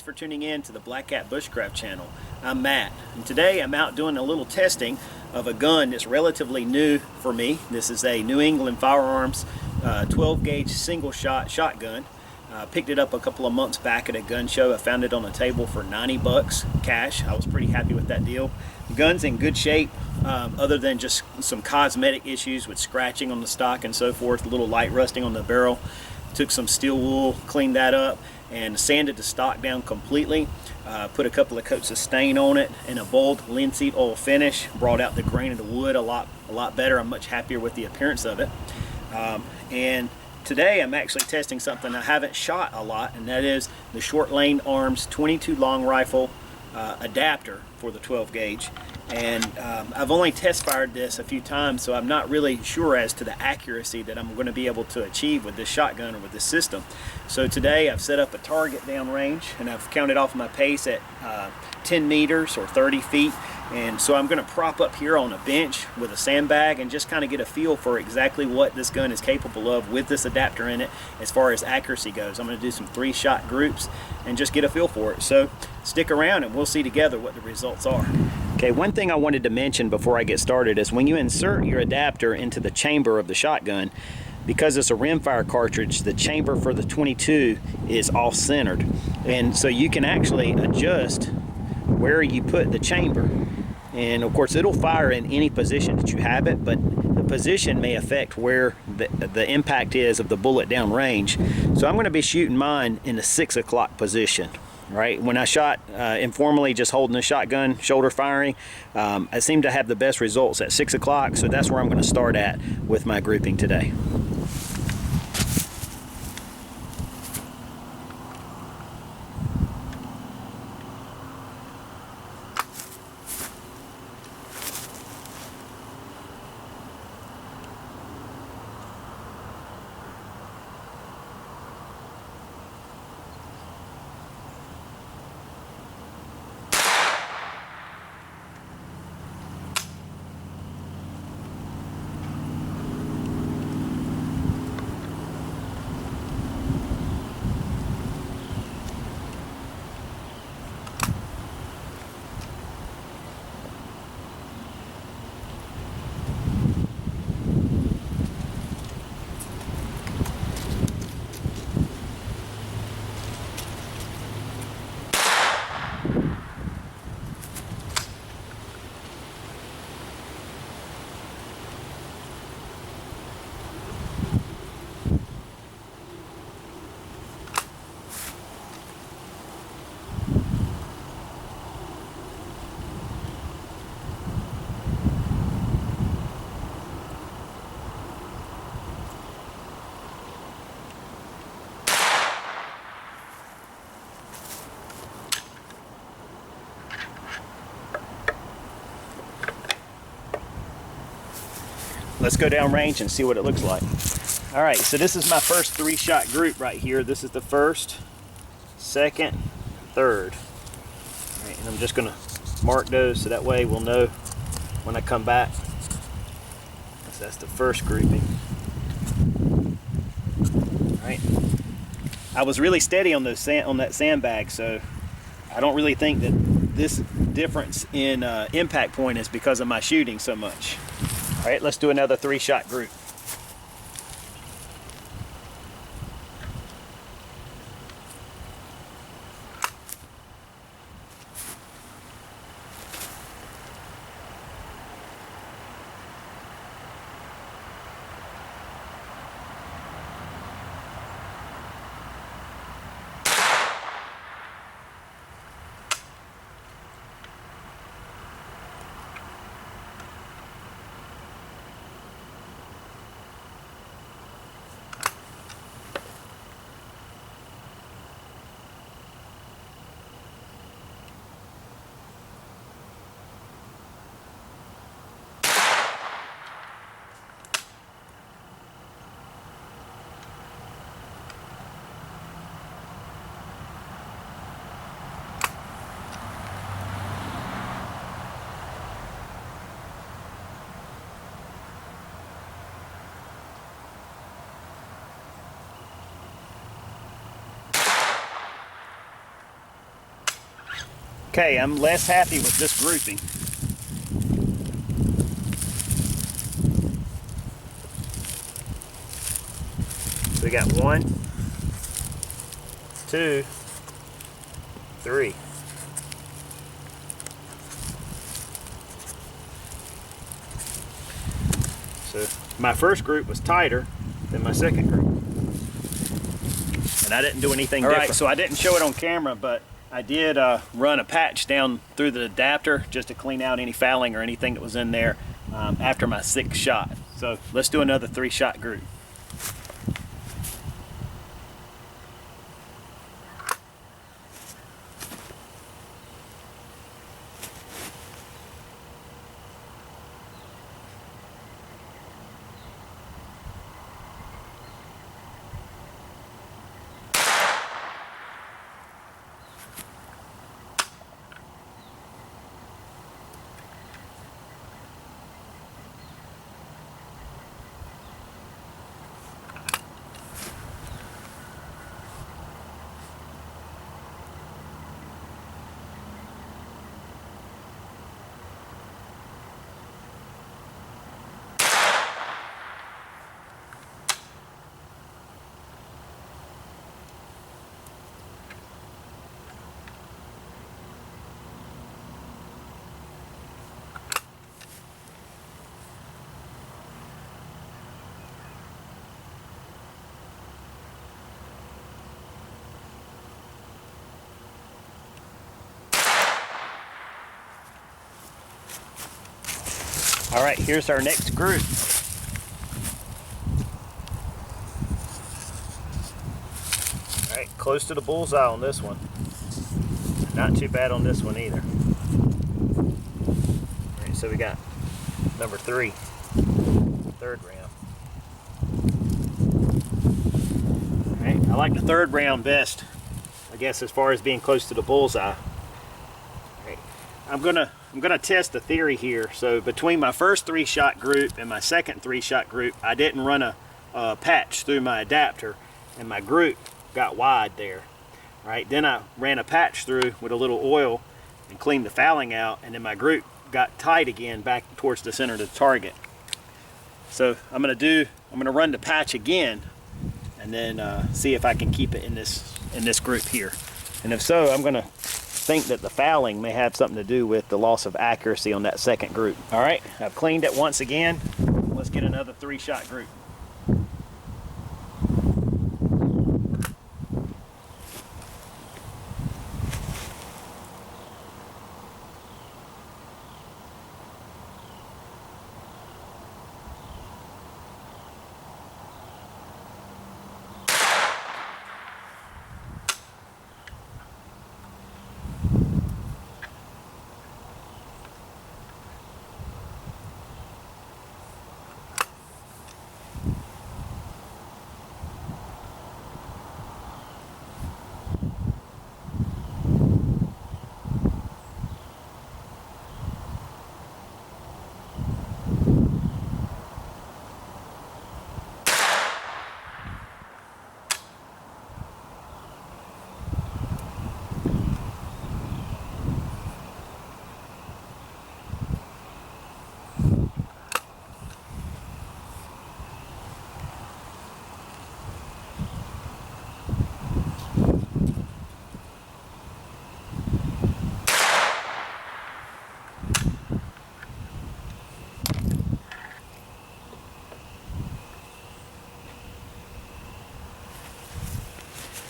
for tuning in to the Black Cat Bushcraft channel. I'm Matt, and today I'm out doing a little testing of a gun that's relatively new for me. This is a New England Firearms 12 gauge single shot shotgun. Picked it up a couple of months back at a gun show. I found it on a table for 90 bucks cash. I was pretty happy with that deal. The gun's in good shape, other than just some cosmetic issues with scratching on the stock and so forth, a little light rusting on the barrel. Took some steel wool, cleaned that up, and sanded the stock down completely. Put a couple of coats of stain on it and a bold linseed oil finish. Brought out the grain of the wood a lot better. I'm much happier with the appearance of it. And today I'm actually testing something I haven't shot a lot, and that is the Short Lane Arms 22 long rifle adapter for the 12 gauge. And I've only test fired this a few times, so I'm not really sure as to the accuracy that I'm going to be able to achieve with this shotgun or with this system. So today I've set up a target downrange, and I've counted off my pace at 10 meters or 30 feet. And so I'm going to prop up here on a bench with a sandbag and just kind of get a feel for exactly what this gun is capable of with this adapter in it as far as accuracy goes. I'm going to do some 3-shot groups and just get a feel for it. So stick around and we'll see together what the results are. Okay, one thing I wanted to mention before I get started is when you insert your adapter into the chamber of the shotgun, because it's a rimfire cartridge, the chamber for the 22 is off-centered. And so you can actually adjust where you put the chamber. And of course it'll fire in any position that you have it, but the position may affect where the impact is of the bullet down range. So I'm going to be shooting mine in the 6 o'clock position. Right, when I shot informally, just holding the shotgun, shoulder firing, I seem to have the best results at 6 o'clock, so that's where I'm going to start at with my grouping today. Let's go down range and see what it looks like. All right, so this is my first 3-shot group right here. This is the first, second, third. All right, and I'm just gonna mark those so that way we'll know when I come back. So that's the first grouping. All right, I was really steady on those on that sandbag, so I don't really think that this difference in impact point is because of my shooting so much. All right, let's do another 3-shot group. Okay, I'm less happy with this grouping. So we got 1, 2, 3. So my first group was tighter than my second group. And I didn't do anything different. All right, so I didn't show it on camera, but I did run a patch down through the adapter just to clean out any fouling or anything that was in there after my 6th shot. So let's do another 3-shot group. All right, here's our next group. All right, close to the bullseye on this one. Not too bad on this one either. All right, so we got number 3, 3rd round. All right, I like the 3rd round best, I guess, as far as being close to the bullseye. All right, I'm gonna test the theory here. So between my first 3-shot group and my second 3-shot group, I didn't run a patch through my adapter, and my group got wide there. Right, then I ran a patch through with a little oil and cleaned the fouling out, and then my group got tight again back towards the center of the target. So I'm gonna run the patch again, and then see if I can keep it in this group here. And if so, I'm gonna think that the fouling may have something to do with the loss of accuracy on that second group. All right, I've cleaned it once again. Let's get another 3-shot group.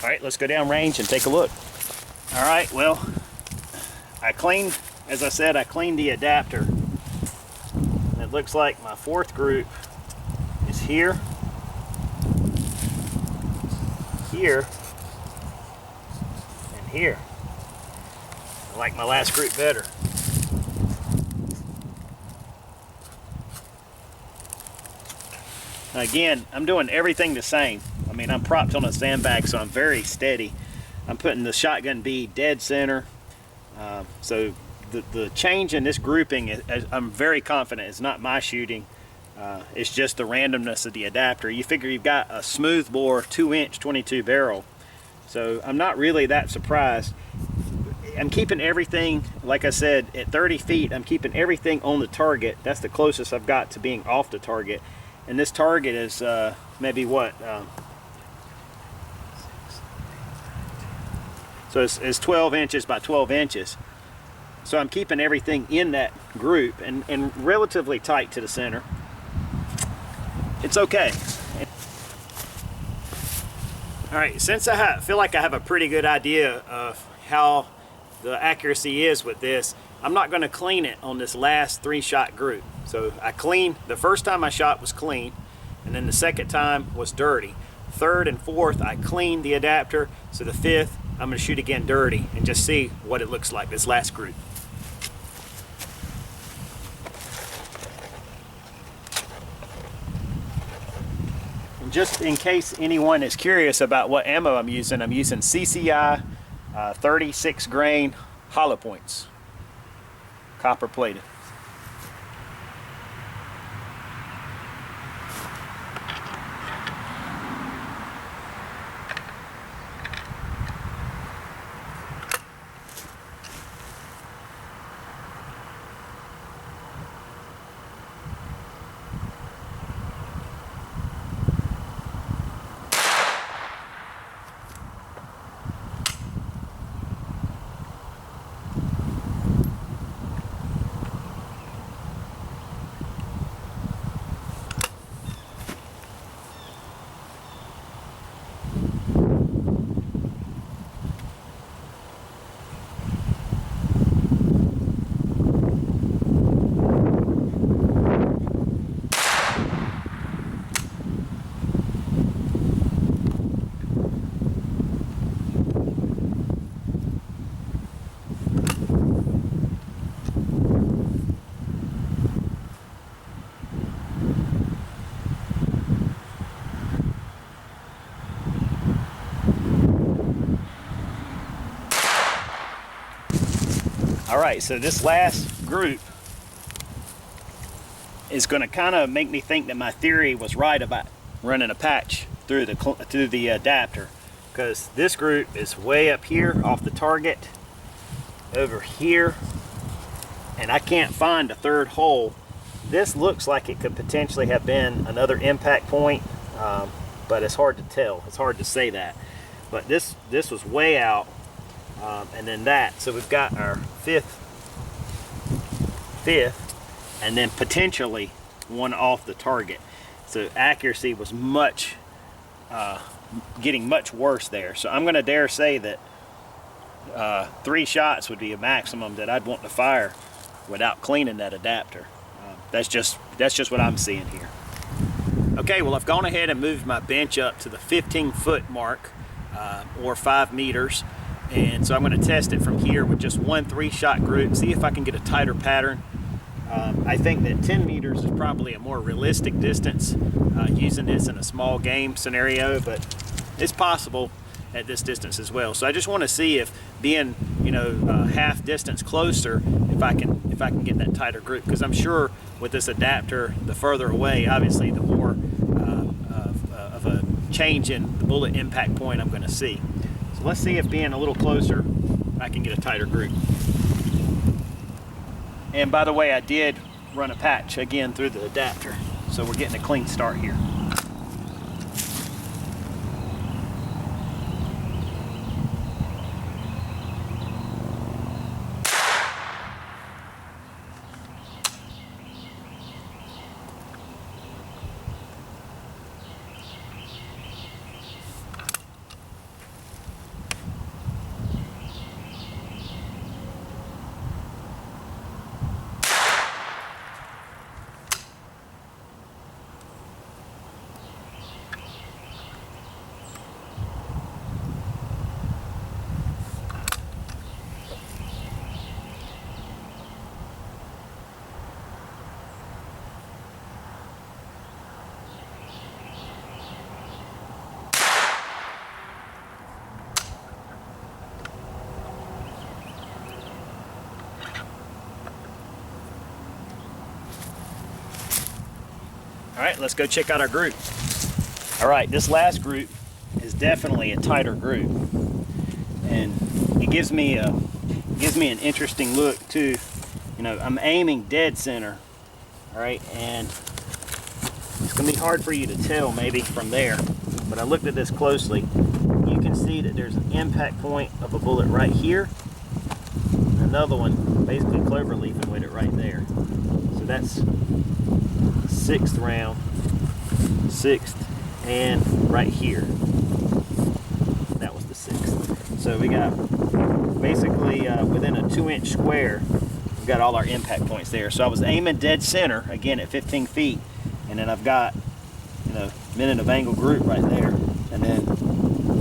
All right, let's go down range and take a look. All right, well, as I said, I cleaned the adapter. And it looks like my 4th group is here, here, and here. I like my last group better. Now again, I'm doing everything the same. I mean, I'm propped on a sandbag, so I'm very steady. I'm putting the shotgun bead dead center. So the change in this grouping, I'm very confident it's not my shooting. It's just the randomness of the adapter. You figure you've got a smooth bore 2-inch 22 barrel. So I'm not really that surprised. I'm keeping everything, like I said, at 30 feet. I'm keeping everything on the target. That's the closest I've got to being off the target. And this target is maybe what? So it's 12 inches by 12 inches. So I'm keeping everything in that group and relatively tight to the center. It's okay. All right, since I feel like I have a pretty good idea of how the accuracy is with this, I'm not going to clean it on this last 3-shot group. So I cleaned, the first time I shot was clean, and then the second time was dirty. Third and fourth, I cleaned the adapter. So the fifth, I'm going to shoot again dirty and just see what it looks like, this last group. And just in case anyone is curious about what ammo I'm using CCI 36 grain hollow points, copper plated. All right, so this last group is going to kind of make me think that my theory was right about running a patch through the adapter, because this group is way up here off the target over here, and I can't find a third hole. This looks like it could potentially have been another impact point, but it's hard to tell. It's hard to say that. But this was way out. And then that, so we've got our fifth, and then potentially one off the target. So accuracy was much, getting much worse there. So I'm going to dare say that 3 shots would be a maximum that I'd want to fire without cleaning that adapter. That's just what I'm seeing here. Okay, well, I've gone ahead and moved my bench up to the 15-foot mark, or 5 meters. And so I'm going to test it from here with just one 3-shot group, see if I can get a tighter pattern. I think that 10 meters is probably a more realistic distance using this in a small game scenario, but it's possible at this distance as well. So I just want to see if being, half distance closer, if I can get that tighter group, because I'm sure with this adapter, the further away, obviously, the more of a change in the bullet impact point I'm going to see. Let's see if being a little closer, I can get a tighter group. And by the way, I did run a patch again through the adapter, so we're getting a clean start here. All right, let's go check out our group. All right, this last group is definitely a tighter group, and it gives me a gives me an interesting look too. You know, I'm aiming dead center, all right, and it's gonna be hard for you to tell maybe from there, but I looked at this closely. You can see that there's an impact point of a bullet right here, and another one basically cloverleafing with it right there. So that's 6th round, 6th, and right here. That was the 6th. So we got basically within a 2-inch square, we've got all our impact points there. So I was aiming dead center, again at 15 feet, and then I've got, you know, minute of angle group right there, and then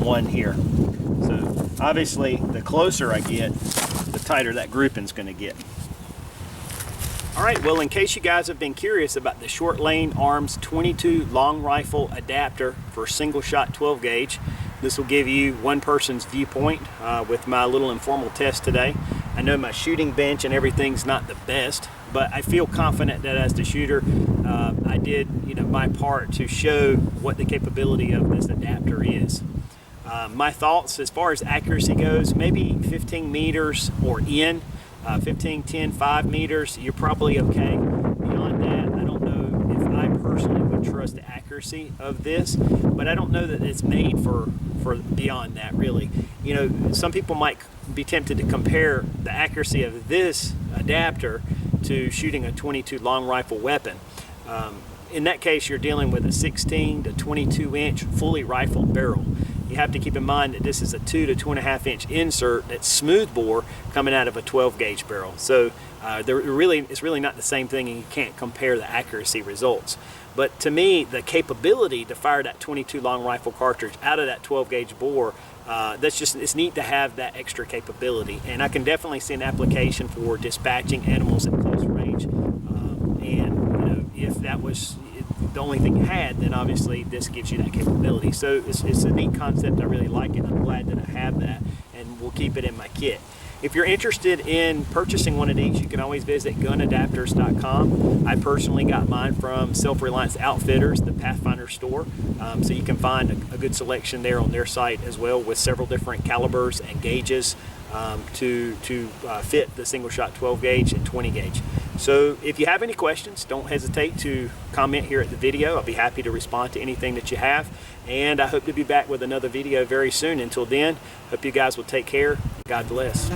one here. So obviously the closer I get, the tighter that grouping's gonna get. All right, well, in case you guys have been curious about the Short Lane Arms 22 long rifle adapter for single shot 12 gauge, this will give you one person's viewpoint with my little informal test today. I know my shooting bench and everything's not the best, but I feel confident that as the shooter, I did, you know, my part to show what the capability of this adapter is. My thoughts as far as accuracy goes, maybe 15 meters or in. 15, 10, 5 meters, you're probably okay. Beyond that, I don't know if I personally would trust the accuracy of this, but I don't know that it's made for beyond that, really. You know, some people might be tempted to compare the accuracy of this adapter to shooting a 22 long rifle weapon. In that case, you're dealing with a 16 to 22 inch fully rifled barrel. You have to keep in mind that this is a 2 to 2.5 inch insert that's smooth bore coming out of a 12 gauge barrel. So it's really not the same thing, and you can't compare the accuracy results. But to me, the capability to fire that 22 long rifle cartridge out of that 12 gauge bore, it's neat to have that extra capability. And I can definitely see an application for dispatching animals at close range. And you know, if that was the only thing you had, then obviously this gives you that capability. So it's a neat concept. I really like it. I'm glad that I have that, and we'll keep it in my kit. If you're interested in purchasing one of these, you can always visit gunadapters.com. I personally got mine from Self-Reliance Outfitters, the Pathfinder store. So you can find a good selection there on their site as well, with several different calibers and gauges to fit the single shot 12 gauge and 20 gauge. So if you have any questions, don't hesitate to comment here at the video. I'll be happy to respond to anything that you have. And I hope to be back with another video very soon. Until then, hope you guys will take care. God bless.